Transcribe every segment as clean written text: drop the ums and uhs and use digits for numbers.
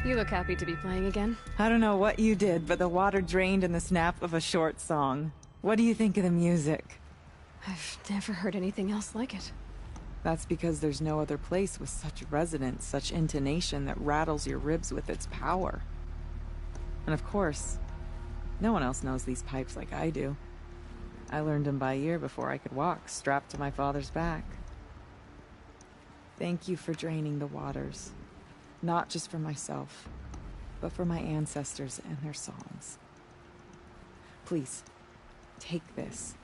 You look happy to be playing again. I don't know what you did, but the water drained in the snap of a short song. What do you think of the music? I've never heard anything else like it. That's because there's no other place with such resonance, such intonation that rattles your ribs with its power. And of course, no one else knows these pipes like I do. I learned them by ear before I could walk, strapped to my father's back. Thank you for draining the waters. Not just for myself, but for my ancestors and their songs. Please, take this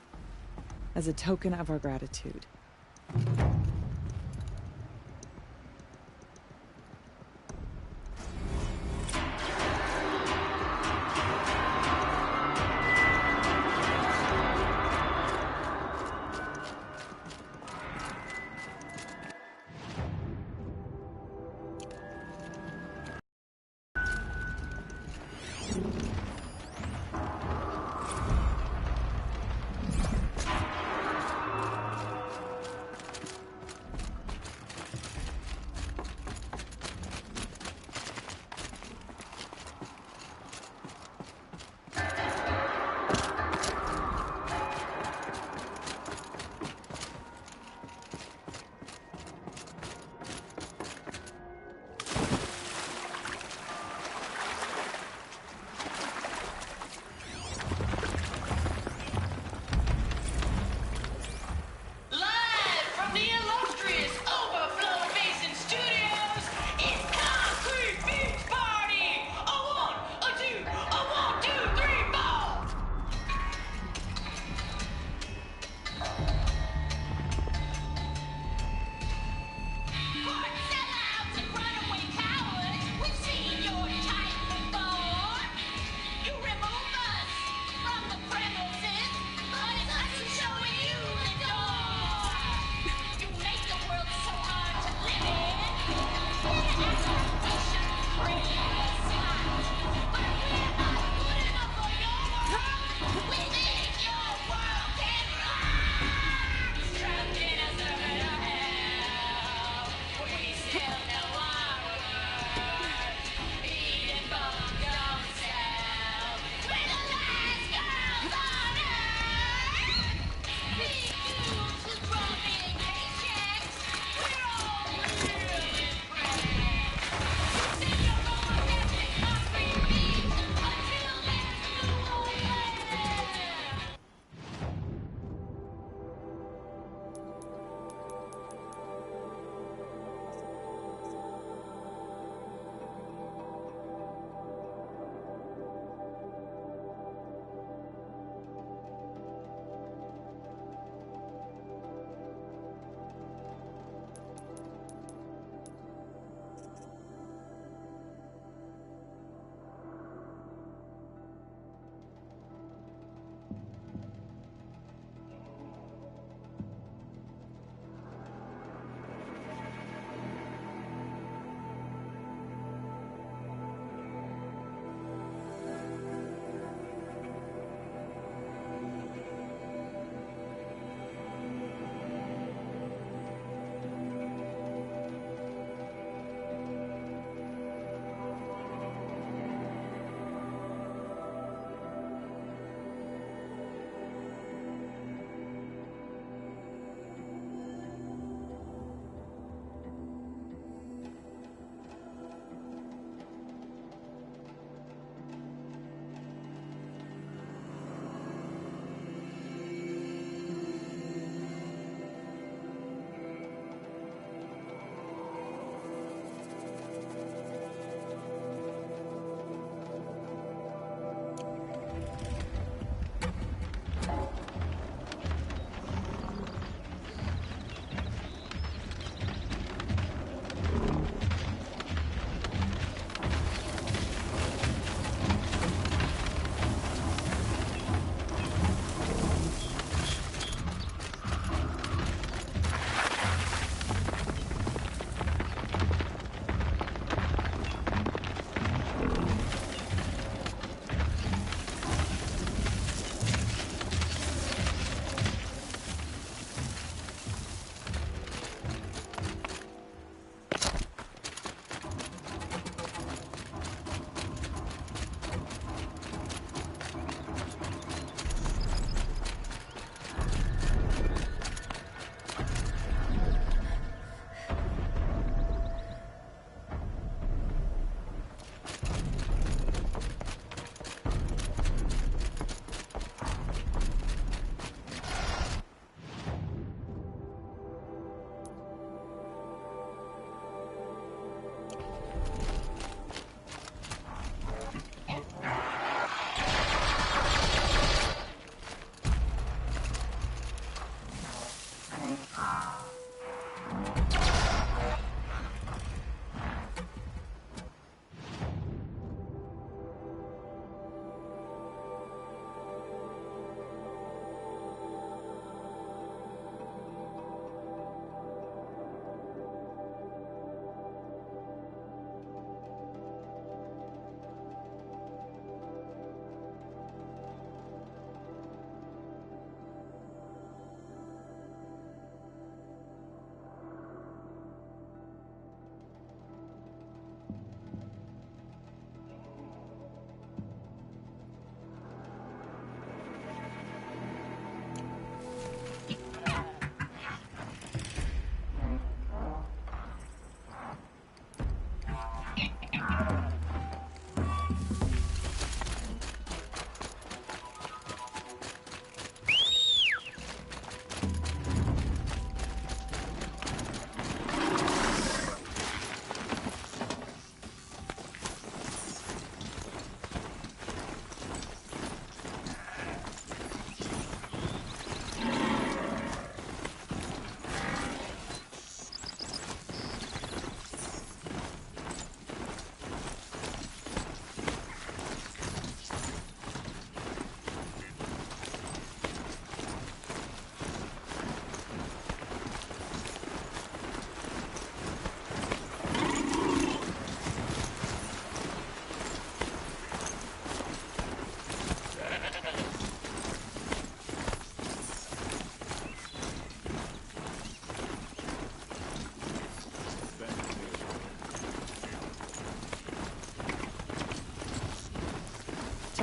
as a token of our gratitude.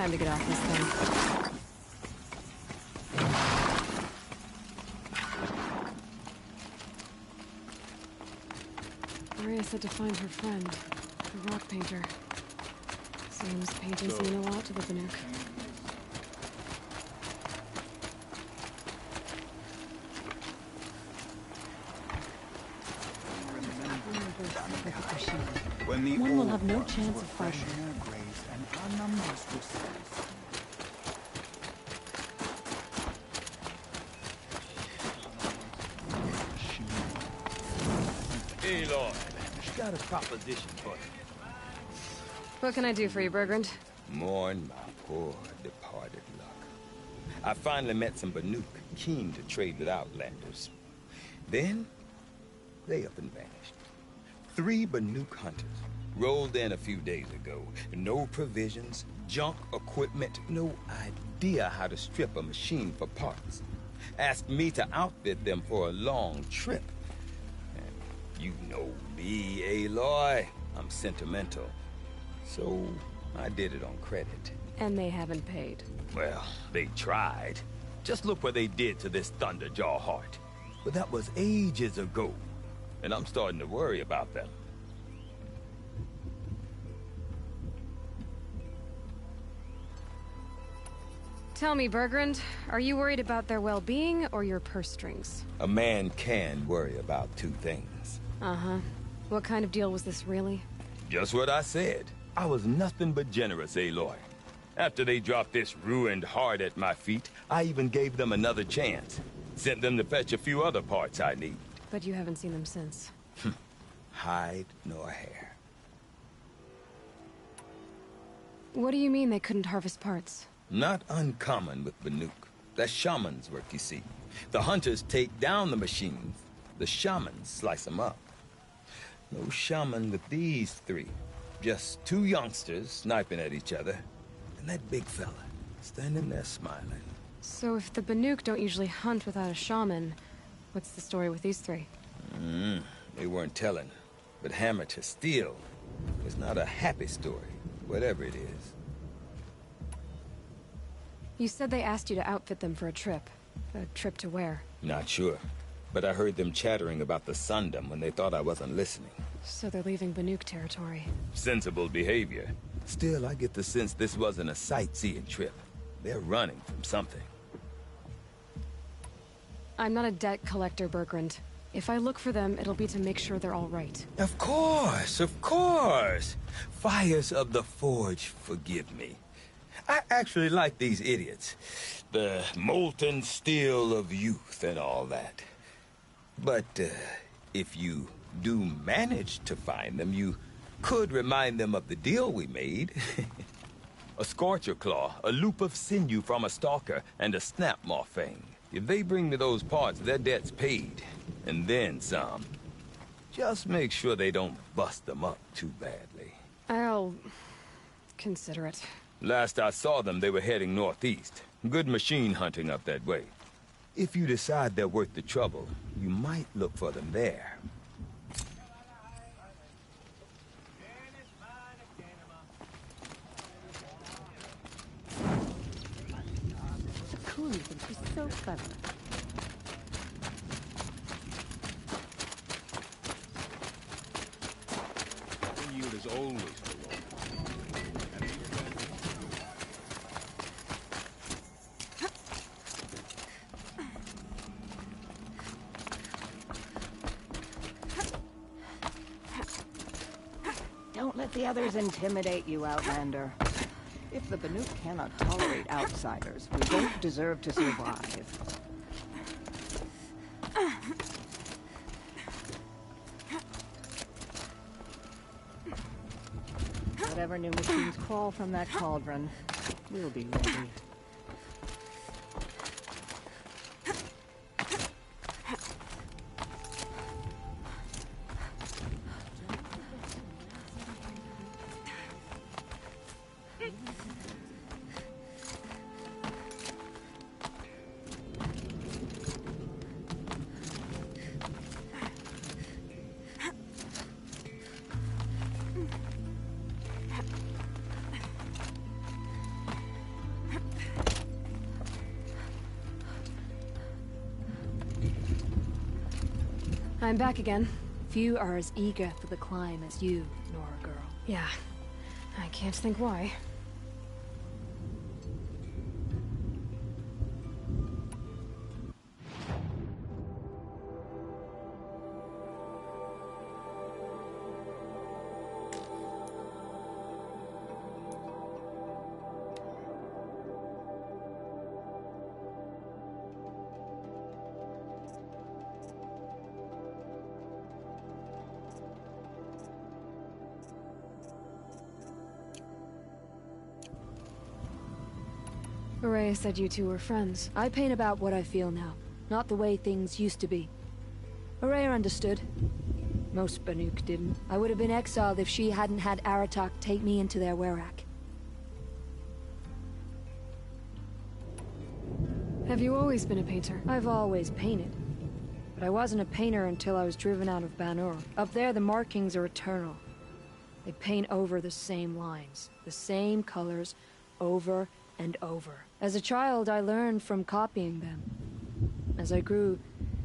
Time to get off this thing. Maria said to find her friend, the rock painter. Seems paintings mean a lot to the Banuk. One will have no chance of fighting. And our numbers will cease. Hey, Lord. Got a proposition for you. What can I do for you, Bergrand? Mourn my poor departed luck. I finally met some Banuk keen to trade with Outlanders. Then, they up and vanished. 3 Banuk hunters rolled in a few days ago. No provisions, junk equipment, no idea how to strip a machine for parts. Asked me to outfit them for a long trip. And you know me, Aloy. I'm sentimental. So, I did it on credit. And they haven't paid. Well, they tried. Just look what they did to this Thunderjaw heart. But that was ages ago. And I'm starting to worry about them. Tell me, Bergrand, are you worried about their well-being or your purse strings? A man can worry about 2 things. Uh-huh. What kind of deal was this, really? Just what I said. I was nothing but generous, Aloy. After they dropped this ruined heart at my feet, I even gave them another chance. Sent them to fetch a few other parts I need. But you haven't seen them since. Hide nor hair. What do you mean they couldn't harvest parts? Not uncommon with Banuk. That's shaman's work, you see. The hunters take down the machines. The shamans slice them up. No shaman with these 3. Just 2 youngsters sniping at each other. And that big fella, standing there smiling. So if the Banuk don't usually hunt without a shaman, what's the story with these 3? They weren't telling. But Hammer to Steel was not a happy story, whatever it is. You said they asked you to outfit them for a trip. A trip to where? Not sure. But I heard them chattering about the Sundom when they thought I wasn't listening. So they're leaving Banuk territory. Sensible behavior. Still, I get the sense this wasn't a sightseeing trip. They're running from something. I'm not a debt collector, Bergrand. If I look for them, it'll be to make sure they're all right. Of course, of course. Fires of the Forge, forgive me. I actually like these idiots. The molten steel of youth and all that. But, if you do manage to find them, you could remind them of the deal we made. A Scorcher Claw, a loop of sinew from a stalker, and a Snap Morphing. If they bring me those parts, their debt's paid. And then some. Just make sure they don't bust them up too badly. I'll consider it. Last I saw them, they were heading northeast. Good machine hunting up that way. If you decide they're worth the trouble, you might look for them there. Cool, she's so clever. Yield is always the law. Don't let the others intimidate you, Outlander. If the Banuk cannot tolerate outsiders, we don't deserve to survive. Whatever new machines crawl from that cauldron, we'll be ready. I'm back again. Few are as eager for the climb as you, Nora girl. Yeah. I can't think why. Araya said you two were friends. I paint about what I feel now, not the way things used to be. Araya understood. Most Banuk didn't. I would have been exiled if she hadn't had Aratak take me into their Werak. Have you always been a painter? I've always painted. But I wasn't a painter until I was driven out of Banur. Up there, the markings are eternal. They paint over the same lines, the same colors, over and over. As a child, I learned from copying them. As I grew,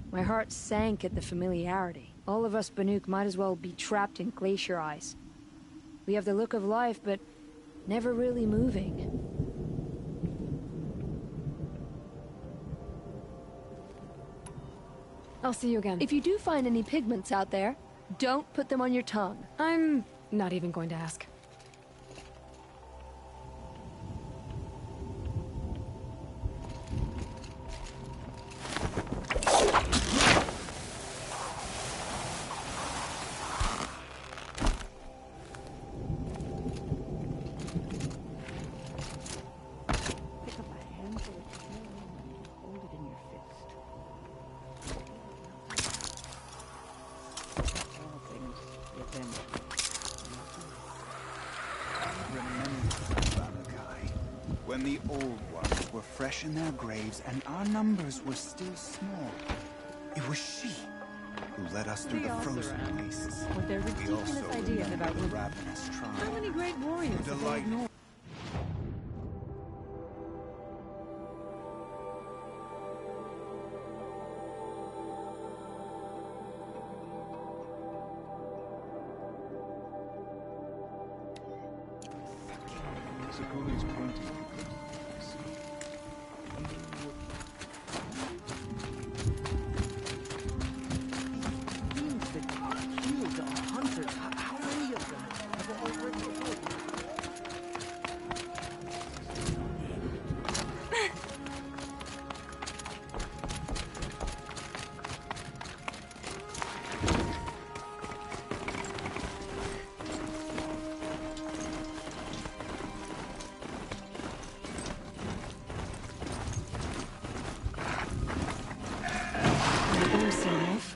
my heart sank at the familiarity. All of us Banuk might as well be trapped in glacier ice. We have the look of life, but never really moving. I'll see you again. If you do find any pigments out there, don't put them on your tongue. I'm not even going to ask. Pick up a handful of snow and hold it in your fist. All things eventually. Remember, Balakai, when the old ones were fresh in their graves and our numbers were still small. It was she who led us through the frozen wastes. With their We ridiculous also ideas remember about the women. ravenous tribe. How many great warriors have they Delight. ignored? Sakuli's painting. Means that you killed our hunters. How many of them have already killed? I'm so enough.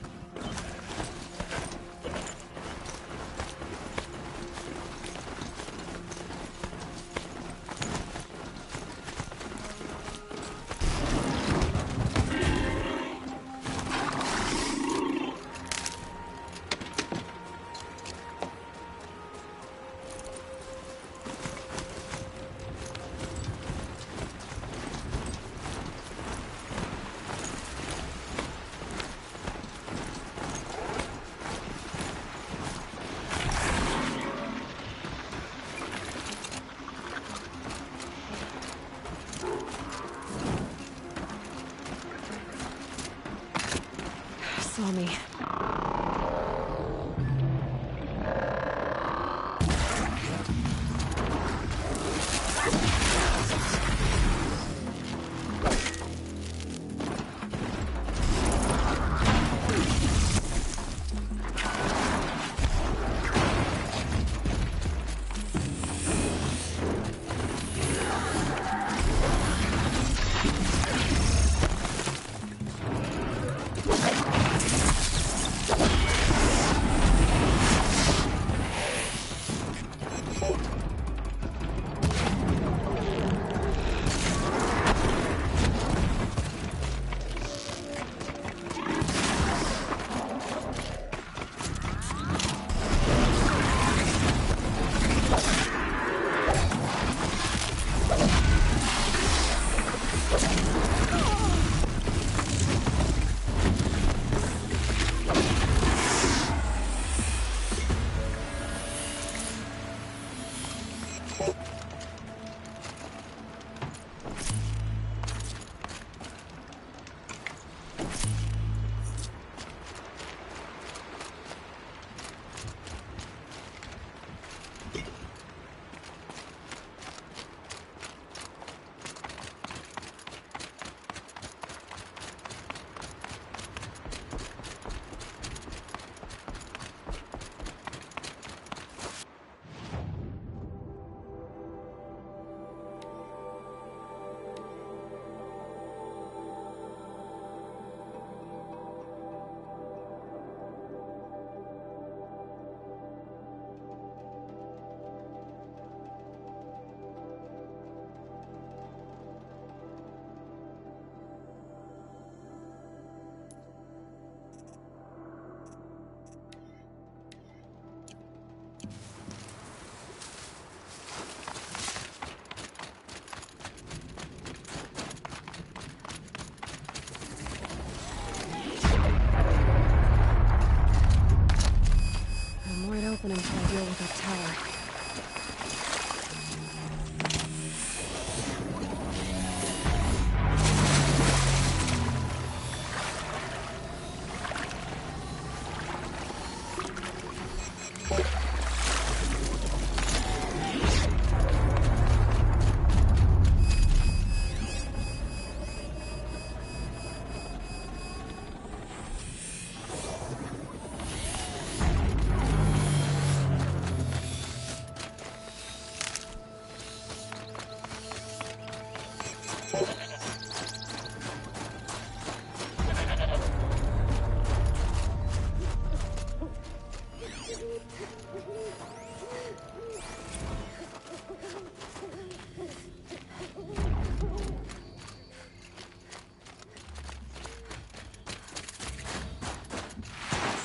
Saw me.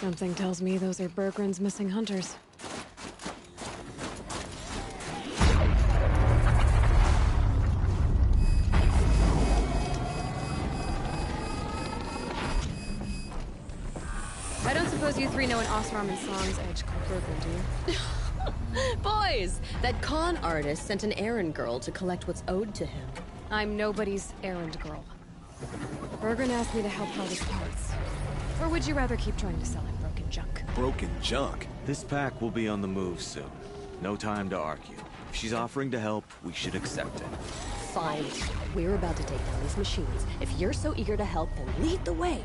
Something tells me those are Bergren's missing hunters. I don't suppose you three know an Osram and Song's edge called Bergren, do you? Boys, that con artist sent an errand girl to collect what's owed to him. I'm nobody's errand girl. Bergren asked me to help harvest parts. Or would you rather keep trying to sell him broken junk? Broken junk? This pack will be on the move soon. No time to argue. If she's offering to help, we should accept it. Fine. We're about to take down these machines. If you're so eager to help, then lead the way.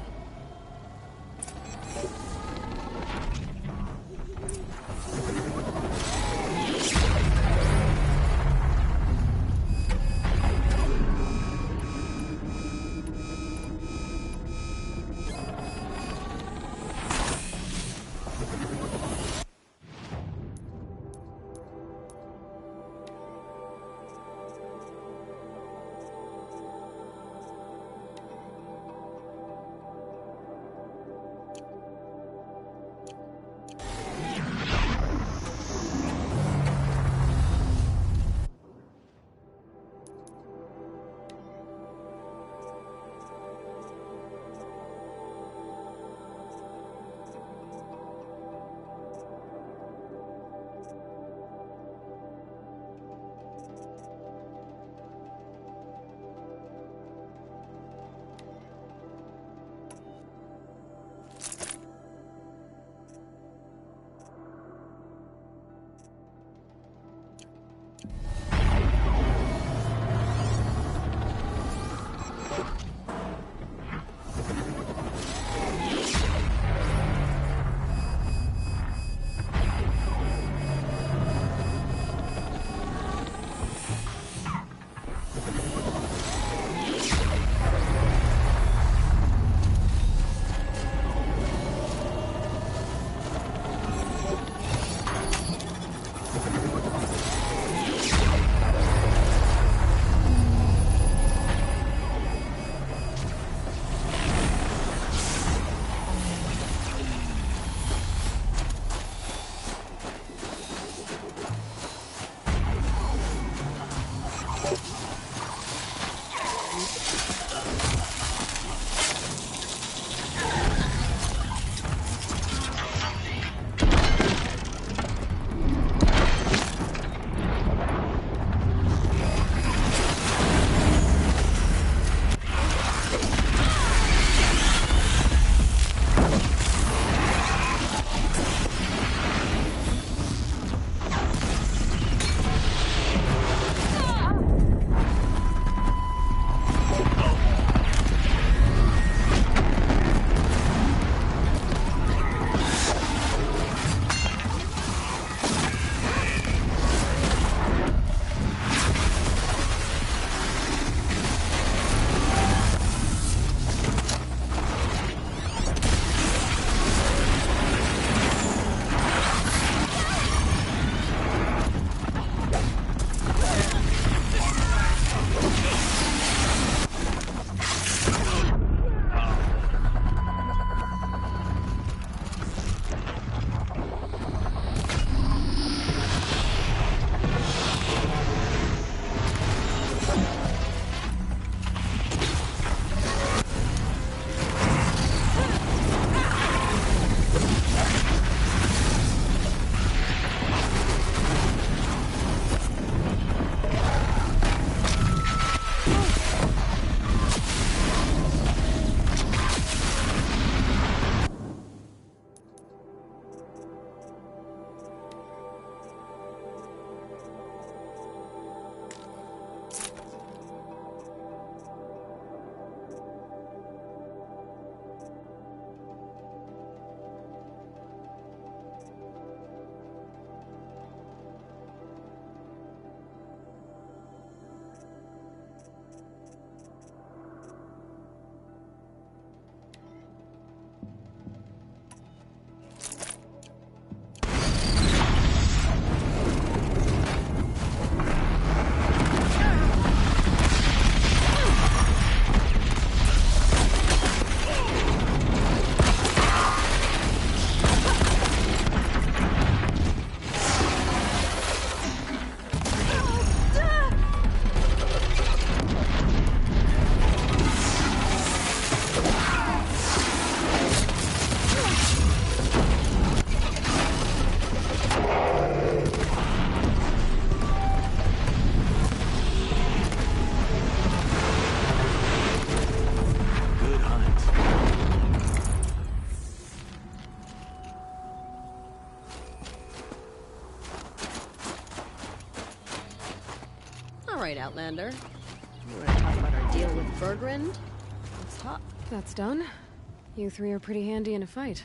right, Outlander. You want to talk about our deal with Bergrand? Let's talk. That's done. You three are pretty handy in a fight.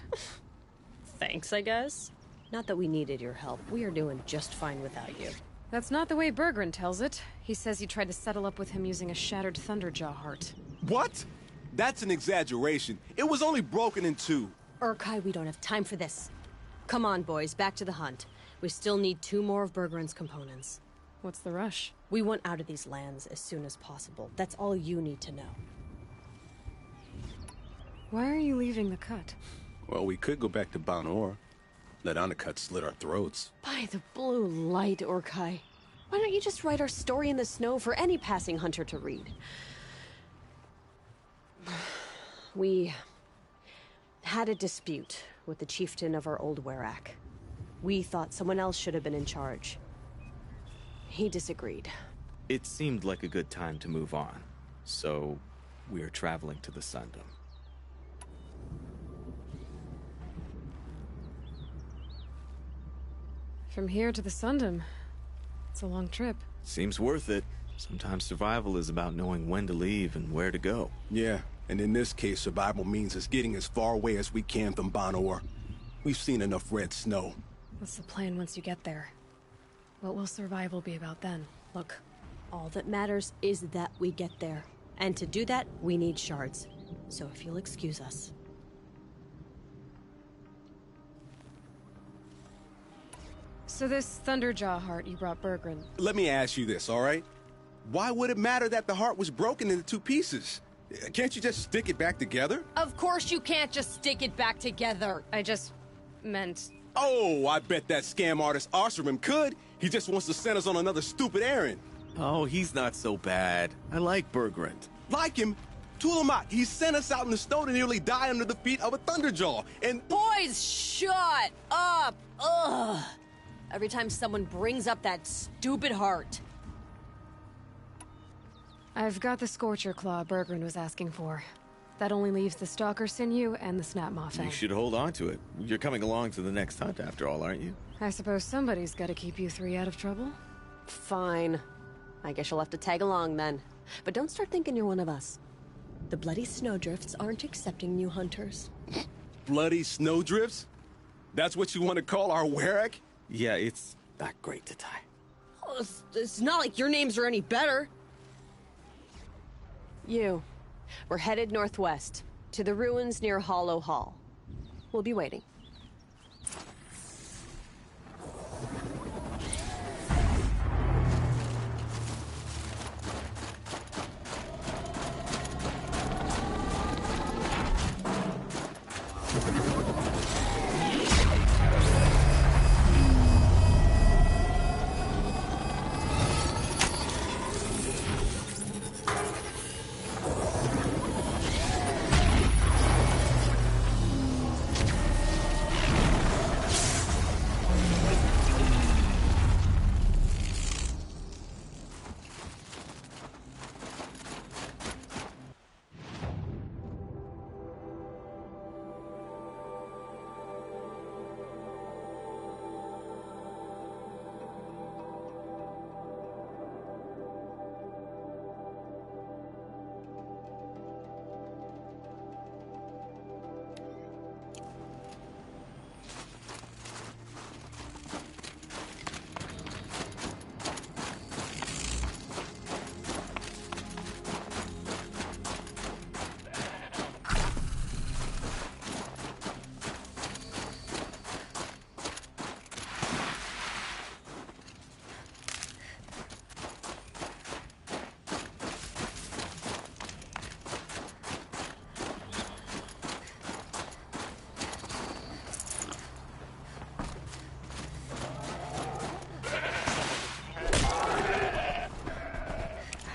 Thanks, I guess. Not that we needed your help. We are doing just fine without you. That's not the way Bergrand tells it. He says you tried to settle up with him using a shattered Thunderjaw heart. What? That's an exaggeration. It was only broken in two. Urkai, we don't have time for this. Come on, boys, back to the hunt. We still need 2 more of Bergrand's components. What's the rush? We want out of these lands as soon as possible. That's all you need to know. Why are you leaving the cut? Well, we could go back to Banor. Let Anacut slit our throats. By the blue light, Urkai. Why don't you just write our story in the snow for any passing hunter to read? We had a dispute with the chieftain of our old Werak. We thought someone else should have been in charge. He disagreed. It seemed like a good time to move on, so we're traveling to the Sundom. From here to the Sundom. It's a long trip. Seems worth it. Sometimes survival is about knowing when to leave and where to go. Yeah, and in this case, survival means us getting as far away as we can from Banor. We've seen enough red snow. What's the plan once you get there? What will survival be about then? Look, all that matters is that we get there. And to do that, we need shards. So if you'll excuse us. So this Thunderjaw heart you brought Bergrand. Let me ask you this, all right? Why would it matter that the heart was broken into 2 pieces? Can't you just stick it back together? Of course you can't just stick it back together. I just meant... Oh, I bet that scam artist Oseram could. He just wants to send us on another stupid errand. Oh, he's not so bad. I like Bergrand. Like him? Tulamak, he sent us out in the snow to nearly die under the feet of a Thunderjaw, and... Boys, shut up! Ugh! Every time someone brings up that stupid heart. I've got the Scorcher Claw Bergrand was asking for. That only leaves the Stalker Sinew and the Snapmaw Fang. You should hold on to it. You're coming along to the next hunt after all, aren't you? I suppose somebody's got to keep you 3 out of trouble. Fine. I guess you'll have to tag along then. But don't start thinking you're one of us. The Bloody Snowdrifts aren't accepting new hunters. Bloody Snowdrifts? That's what you want to call our Werak? Yeah, it's not great to tie. Oh, it's not like your names are any better. We're headed northwest, to the ruins near Hollow Hall. We'll be waiting.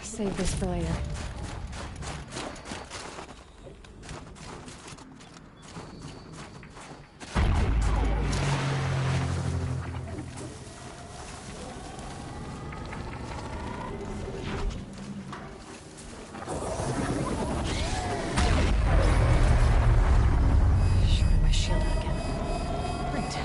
Save this for later. Shorten my shield out again. Great.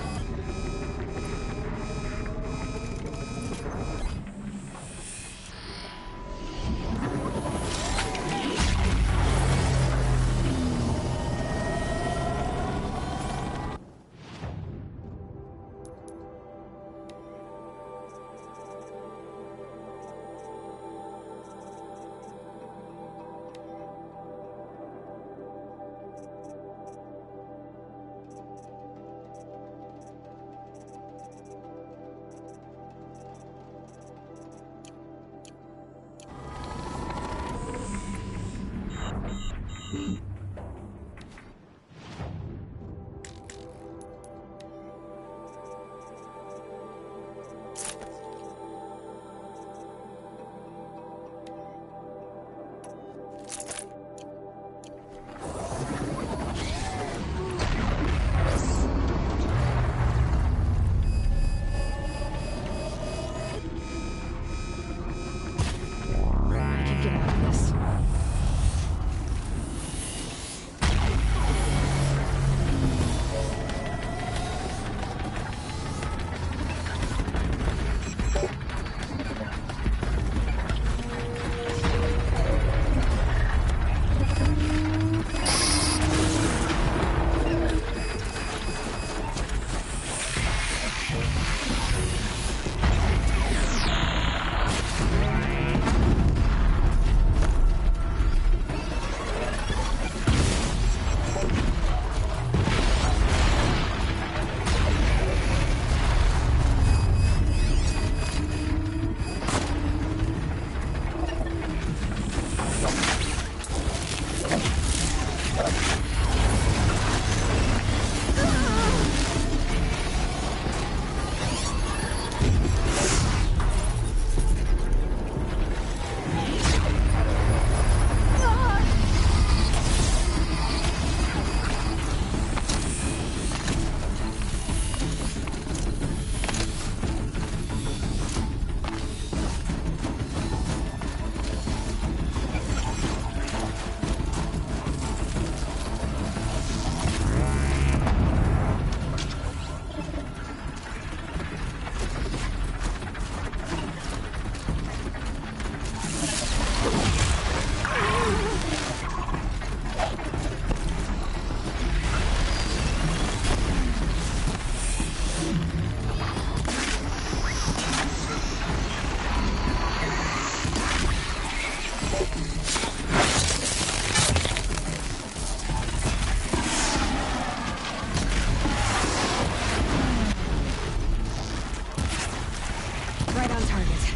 Right on target.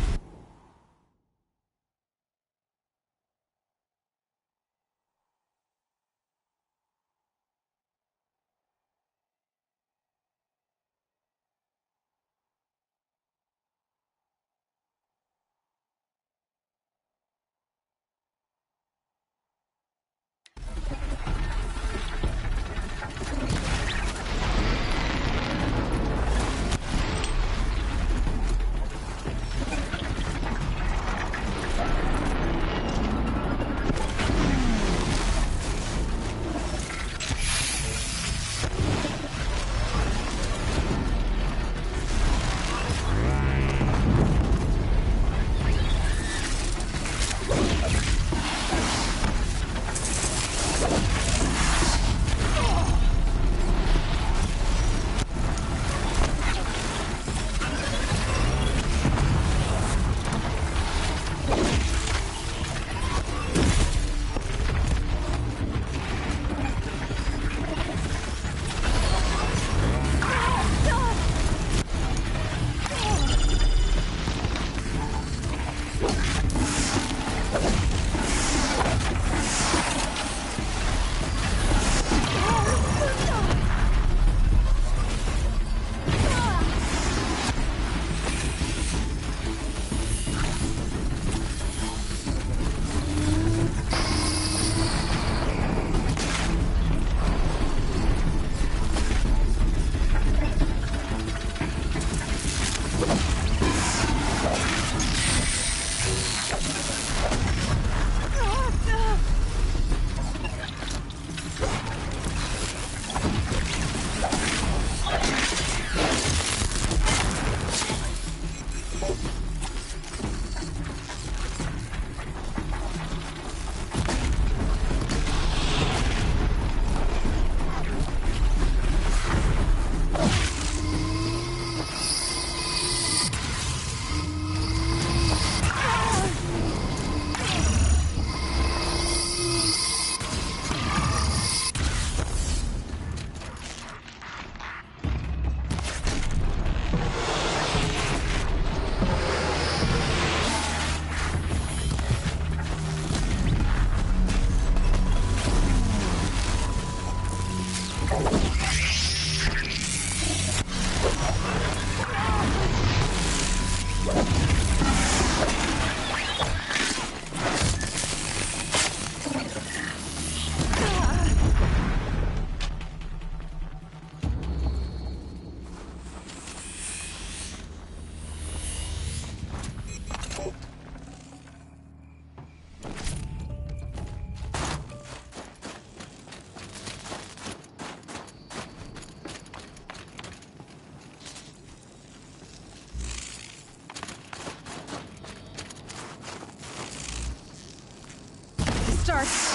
starts.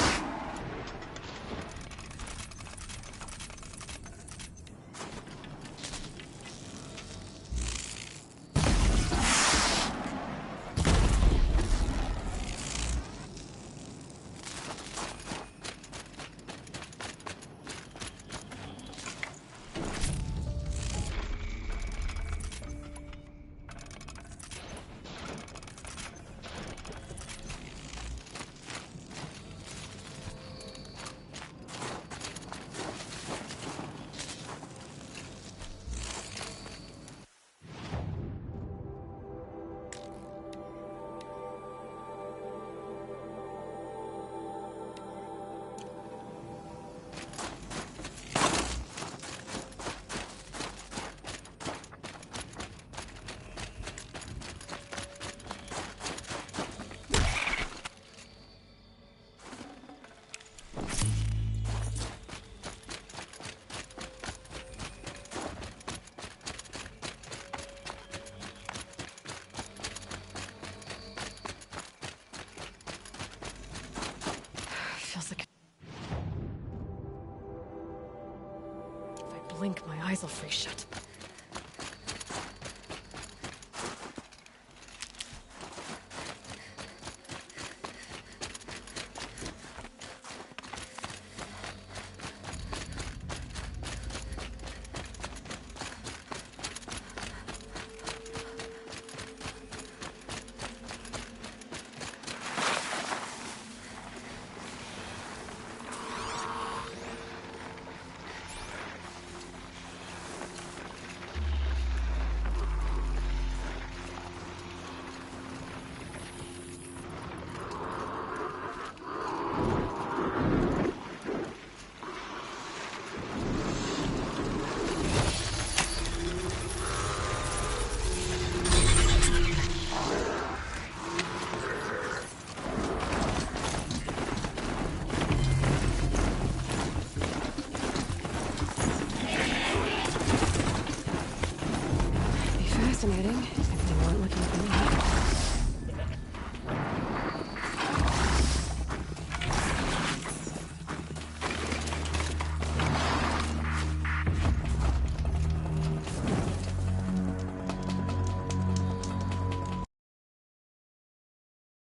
Feels like... If I blink, my eyes will freeze shut.